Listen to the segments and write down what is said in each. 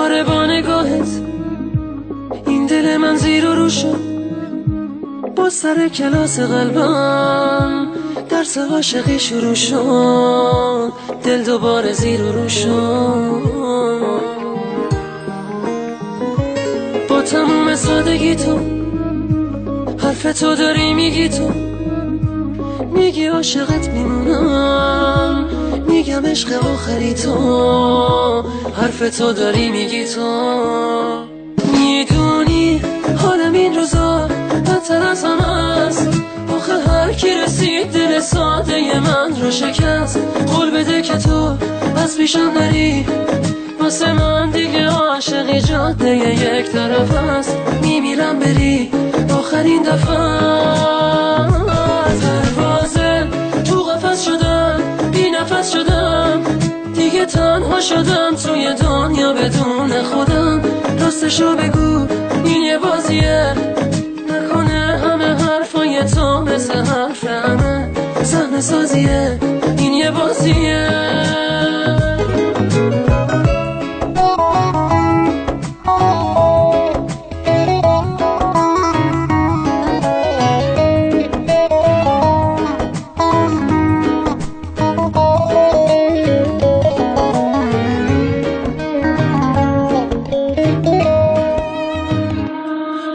دوباره با نگاهت این دل من زیر و رو شد. با سر کلاس قلبم درس عاشقی شروع شد. دل دوباره زیر و رو شد. با تموم سادگی تو حرف تو داری میگی، تو میگی عاشقت میمونم، میگم عشق آخری تو. حرف تو داری میگی، تو میدونی حالم این روزا بدتر از همه است. آخه هر کی رسید دل ساده من رو شکست. قول بده که تو از پیشم نری، واسه من دیگه عاشقی جاده یک طرف است. میمیرم بری آخرین دفعه. پروازه تو قفس شدم، بی نفس شدم، دیگه تنها شدم توی دنیا بدون خودم. راستشو بگو این یه بازیه، نکنه همه حرفای تو مثل حرف همه صحنه سازیه. این یه بازیه.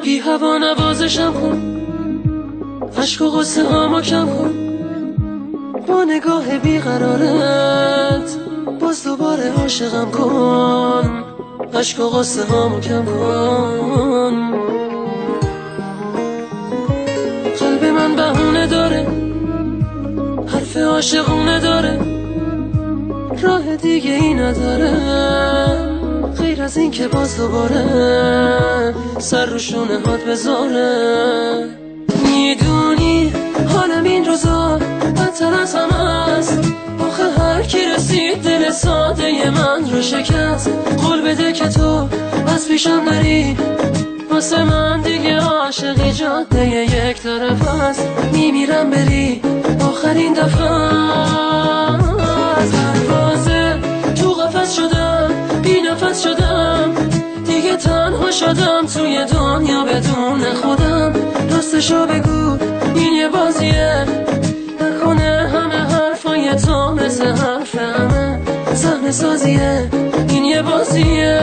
بی هوا نوازشم کن، عشق و غصه هامو کم کن. با نگاه بیقرارت باز دوباره عاشقم کن. عشق و غصه هامو کم کن. قلب من بهونه داره، حرف عاشقونه داره، راه دیگه ای نداره غیر از این که باز دوباره سر رو شونه هات بذاره. میدونی حالم این روزا بدتر از همه است. آخه هر کی رسید دل ساده من رو شکست. قول بده که تو از پیشم نری، واسه من دیگه عاشقی جاده یک طرف است. میمیرم بری آخرین دفعه. از پروازه تو قفس شدم، بی نفس شدم، دیگه تنها شدم توی دنیا بدون خودم. راستشو بگو این یه بازیه، نکنه همه حرفای تو مثل حرف همه صحنه سازیه. این یه بازیه.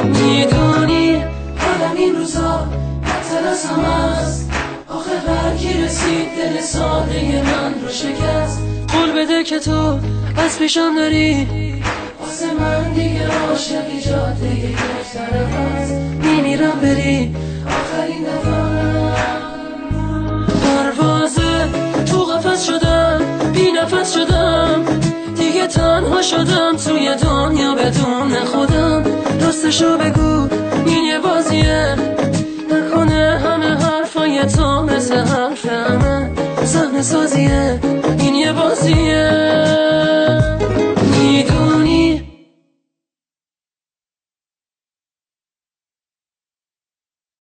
میدونی حالم این روزا بدتر از همه است. آخه هر کی رسید دل ساده من رو شکست. قول بده که تو از پیشم نری، واسه من دیگه عاشقی جاده یک طرف است. میمیرم بری آخرین دفعه. پروازه تو قفس شدم، بی نفس شدم، دیگه تنها شدم توی دنیا بدون خودم. راستشو بگو این یه بازیه، نکنه همه حرفای تو مثل حرف همه صحنه سازیه.